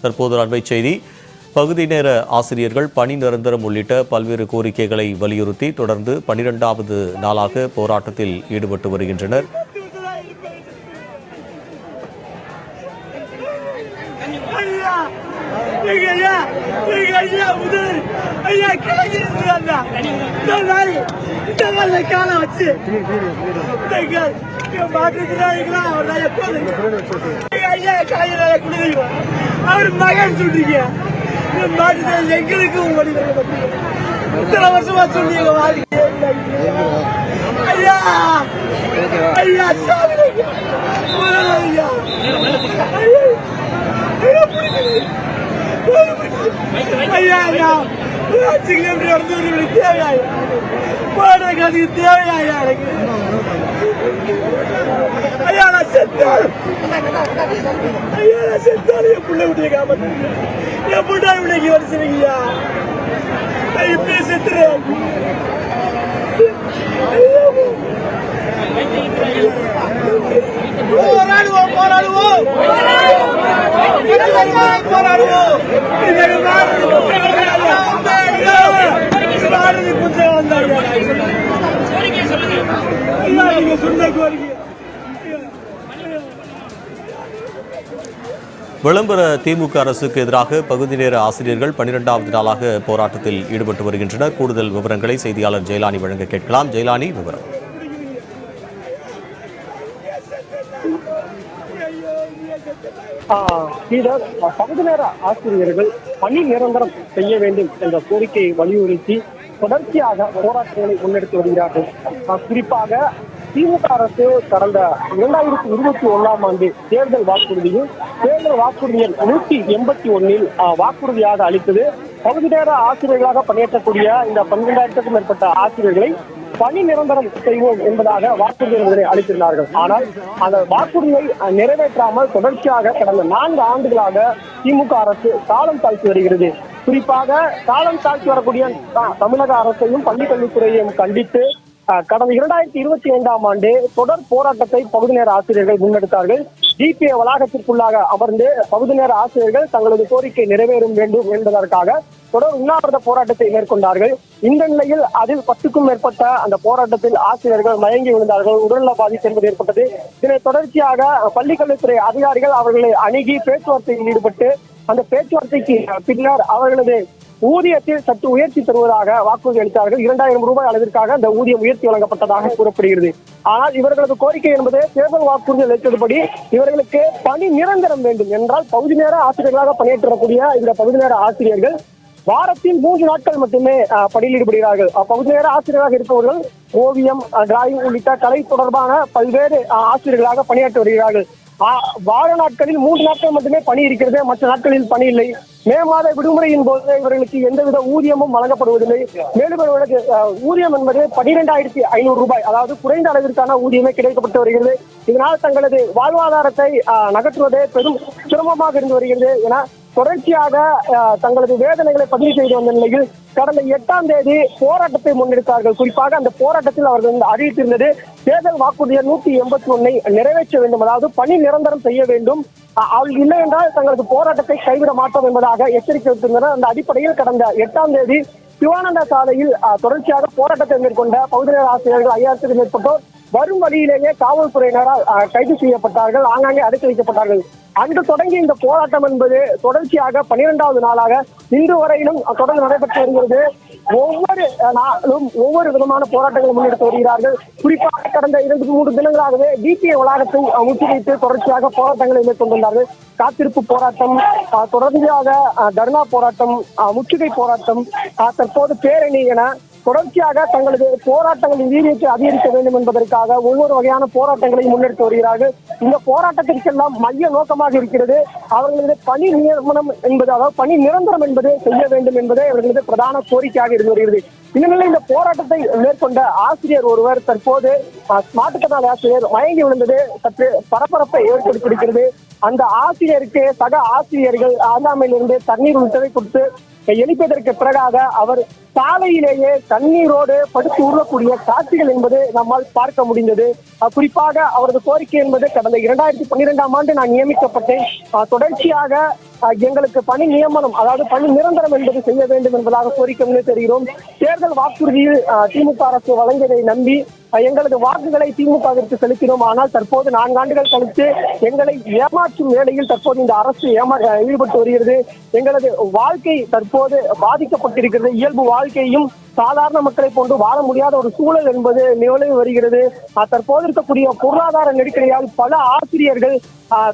தற்போது அண்மை செய்தி. பகுதி நேர ஆசிரியர்கள் பணி நிரந்தரம் உள்ளிட்ட பல்வேறு கோரிக்கைகளை வலியுறுத்தி தொடர்ந்து 12வது நாளாக போராட்டத்தில் ஈடுபட்டு வருகின்றனர். அவர் மகன் சொல்றீங்க எங்களுக்கும் இத்தனை வருஷமா சொன்னீங்க ஐயா ஐயா ஐயா ஐயா தேவையா போடுறதுக்கு தேவையா எனக்கு ஐயா நான் செத்தாள் ஐயா நான் செத்தாள் என் பிள்ளை விட்டு காப்பாற்று என் பிள்ளை விலைக்கு வருஷீங்கய்யா நான் இப்பயே செத்துறேன். போராடுவோம் போராடுவோம் போராடுவோம் கொஞ்சம் வந்தாங்க நீங்க சொன்ன கோரிக்கை. விளம்பர திமுக அரசுக்கு எதிராக பகுதி நேர ஆசிரியர்கள் 12வது நாளாக போராட்டத்தில் ஈடுபட்டு வருகின்றனர். கூடுதல் விவரங்களை செய்தியாளர் ஜெயலானி வழங்க கேட்கலாம். ஜெயலானி, விவரம். பகுதி நேர ஆசிரியர்கள் பணி நிரந்தரம் செய்ய வேண்டும் என்ற கோரிக்கையை வலியுறுத்தி தொடர்ச்சியாக போராட்டங்களை முன்னெடுத்து வருகிறார்கள். குறிப்பாக திமுக அரசு கடந்த 2021ஆம் ஆண்டு தேர்தல் வாக்குறுதியில் தேர்தல் வாக்குறுதியில் 181 வாக்குறுதியாக அளித்தது பகுதி நேர ஆசிரியர்களாக பணியாற்றக்கூடிய இந்த 12,000க்கும் மேற்பட்ட ஆசிரியர்களை பணி நிரந்தரம் செய்வோம் என்பதாக வாக்குறுதிகளை அளித்திருந்தார்கள். ஆனால் அந்த வாக்குறுதியை நிறைவேற்றாமல் தொடர்ச்சியாக கடந்த 4 ஆண்டுகளாக திமுக அரசு காலம் தாழ்த்தி வருகிறது. குறிப்பாக காலம் தாழ்த்தி வரக்கூடிய தமிழக அரசையும் பள்ளிக்கல்வித்துறையையும் கண்டித்து கடந்த 2025ஆம் ஆண்டு தொடர் போராட்டத்தை பகுதி நேர ஆசிரியர்கள் முன்னெடுத்தார்கள். டிபிஏ வளாகத்திற்குள்ளாக அமர்ந்து பகுதி நேர ஆசிரியர்கள் தங்களது கோரிக்கை நிறைவேறும் வேண்டும் என்பதற்காக தொடர் உண்ணாவிரத போராட்டத்தை மேற்கொண்டார்கள். இந்த நிலையில் அதில் 10க்கும் மேற்பட்ட அந்த போராட்டத்தில் ஆசிரியர்கள் மயங்கி விழுந்தார்கள், உடல்நல பாதிப்பு என்பது ஏற்பட்டது. இதனை தொடர்ச்சியாக பள்ளிக்கல்வித்துறை அதிகாரிகள் அவர்களை அணுகி பேச்சுவார்த்தையில் ஈடுபட்டு அந்த பேச்சுவார்த்தைக்கு பின்னர் அவர்களது ஊதியத்தில் சற்று உயர்த்தி தருவதாக வாக்குறுதி அளித்தார்கள். 2000 ரூபாய் அளவிற்காக அந்த ஊதியம் உயர்த்தி வழங்கப்பட்டதாக கூறப்படுகிறது. ஆனால் இவர்களது கோரிக்கை என்பது தேர்தல் வாக்குறுதி அளித்தபடி இவர்களுக்கு பணி நிரந்தரம் வேண்டும் என்றால் பகுதி நேர ஆசிரியர்களாக பணியாற்றக்கூடிய இந்த பகுதி நேர ஆசிரியர்கள் வாரத்தில் 3 நாட்கள் மட்டுமே பணியில் ஈடுபடுகிறார்கள். பகுதி நேர ஆசிரியராக இருப்பவர்கள் ஓவியம், டிராயிங் உள்ளிட்ட கலை தொடர்பான பல்வேறு ஆசிரியர்களாக பணியாற்றி வருகிறார்கள். வார நாட்களில் 3 நாட்கள் மட்டுமே பணி இருக்கிறது, மற்ற நாட்களில் பணி இல்லை. மே மாத விடுமுறையின் போது இவர்களுக்கு எந்தவித ஊதியமும் வழங்கப்படுவதில்லை. மேலும் இவர்களுக்கு ஊதியம் என்பது 12,500 ரூபாய், அதாவது குறைந்த அளவிற்கான ஊதியமே கிடைக்கப்பட்டு வருகிறது. இதனால் தங்களது வாழ்வாதாரத்தை நகற்றுவதே பெரும் சிரமமாக இருந்து வருகிறது என தொடர்ச்சியாக தங்களது வேதனைகளை பதிவு செய்து வந்த நிலையில் கடந்த 8ஆம் தேதி போராட்டத்தை முன்னெடுத்தார்கள். குறிப்பாக அந்த போராட்டத்தில் அவர்கள் அறிவித்திருந்தது தேர்தல் வாக்குறுதியை 181 நிறைவேற்ற வேண்டும், அதாவது பணி நிரந்தரம் செய்ய வேண்டும். அவர்கள் இல்லை என்றால் தங்களது போராட்டத்தை கைவிட மாட்டோம் என்பதாக எச்சரிக்கை விட்டிருந்தனர். அந்த அடிப்படையில் கடந்த 8ஆம் தேதி சிவானந்த சாலையில் தொடர்ச்சியாக போராட்டத்தை மேற்கொண்ட பகுதி நேர ஆசிரியர்கள் 5000க்கும் மேற்பட்டோர் வரும் வழியிலேயே காவல்துறையினரால் கைது செய்யப்பட்டார்கள், ஆங்காங்கே அடைத்து வைக்கப்பட்டார்கள். அன்று தொடங்கி இந்த போராட்டம் என்பது தொடர்ச்சியாக 12வது நாளாக இன்று வரையிலும் தொடர்ந்து நடைபெற்று வருகிறது. ஒவ்வொரு நாளும் ஒவ்வொரு விதமான போராட்டங்களை முன்னெடுத்து வருகிறார்கள். குறிப்பாக கடந்த 2-3 தினங்களாகவே டிபிஏ வளாகத்தை முற்றுகையிட்டு தொடர்ச்சியாக போராட்டங்களை மேற்கொண்டுள்ளார்கள். காத்திருப்பு போராட்டம், தொடர்ச்சியாக தர்ணா போராட்டம், முற்றுகை போராட்டம், தற்போது பேரணி என தொடர்ச்சியாக தங்களது போராட்டங்களின் வீரியத்தை அதிகரிக்க வேண்டும் என்பதற்காக ஒவ்வொரு வகையான போராட்டங்களை முன்னெடுத்து வருகிறார்கள். இந்த போராட்டத்திற்கெல்லாம் மைய நோக்கமாக இருக்கிறது அவர்களது பணி நியமனம் என்பது, அதாவது பணி நிரந்தரம் என்பது செய்ய வேண்டும் என்பதே அவர்களது பிரதான கோரிக்கையாக இருந்து வருகிறது. இந்நிலையில் இந்த போராட்டத்தை மேற்கொண்ட ஆசிரியர் ஒருவர் தற்போது மாற்றுத்திறனாளி ஆசிரியர் மயங்கி விழுந்தது சற்று பரபரப்பை ஏற்படுத்தியிருக்கிறது. அந்த ஆசிரியருக்கு சக ஆசிரியர்கள் ஆங்காமையிலிருந்து தண்ணீர் உள்ளிட்டதை கொடுத்து எழுப்பியதற்கு பிறகாக அவர் சாலையிலேயே தண்ணீரோடு படுத்து உருளக்கூடிய காட்சிகள் என்பது நம்மால் பார்க்க முடிந்தது. குறிப்பாக அவரது கோரிக்கை என்பது கடந்த 2012ஆம் ஆண்டு நான் நியமிக்கப்பட்டேன், தொடர்ச்சியாக எங்களுக்கு பணி நியமனம், அதாவது பணி நிரந்தரம் என்பது செய்ய வேண்டும் என்பதாக கோரிக்கை முன்னிறுத்துகிறோம். தேர்தல் வாக்குறுதியில் திமுக அரசு வழங்கியதை நம்பி எங்களது வாக்குகளை திமுகவிற்கு செலுத்தினோம். ஆனால் தற்போது 4 ஆண்டுகள் கழித்து எங்களை ஏமாற்றும் வேளையில் தற்போது இந்த அரசு ஈடுபட்டு வருகிறது. எங்களது வாழ்க்கை தற்போது பாதிக்கப்பட்டிருக்கிறது. இயல்பு வாழ்க்கையும் சாதாரண மக்களை போன்று வாழ முடியாத ஒரு சூழல் என்பது நிலவி வருகிறது. தற்போது இருக்கக்கூடிய பொருளாதார நெருக்கடியால் பல ஆசிரியர்கள்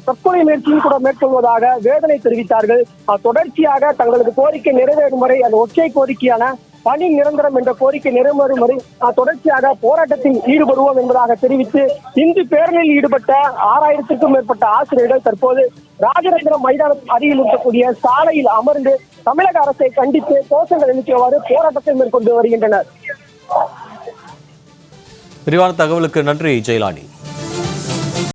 தற்கொலை முயற்சியும் கூட மேற்கொள்வதாக வேதனை தெரிவித்தார்கள். தொடர்ச்சியாக தங்களது கோரிக்கை நிறைவேறும் வரை அந்த ஒற்றை கோரிக்கையான பணி நிரந்தரம் என்ற கோரிக்கை நிறைவேறும் வரை தொடர்ச்சியாக போராட்டத்தில் ஈடுபடுவோம் என்பதாக தெரிவித்து இந்து பேரணியில் ஈடுபட்ட 6000க்கும் மேற்பட்ட ஆசிரியர்கள் தற்போது ராஜரத்னம் மைதானம் அருகில் இருக்கக்கூடிய சாலையில் அமர்ந்து தமிழக அரசை கண்டித்து கோஷங்கள் எழுப்பியவாறு போராட்டத்தை மேற்கொண்டு வருகின்றனர். விரிவான தகவலுக்கு நன்றி ஜெயலானி.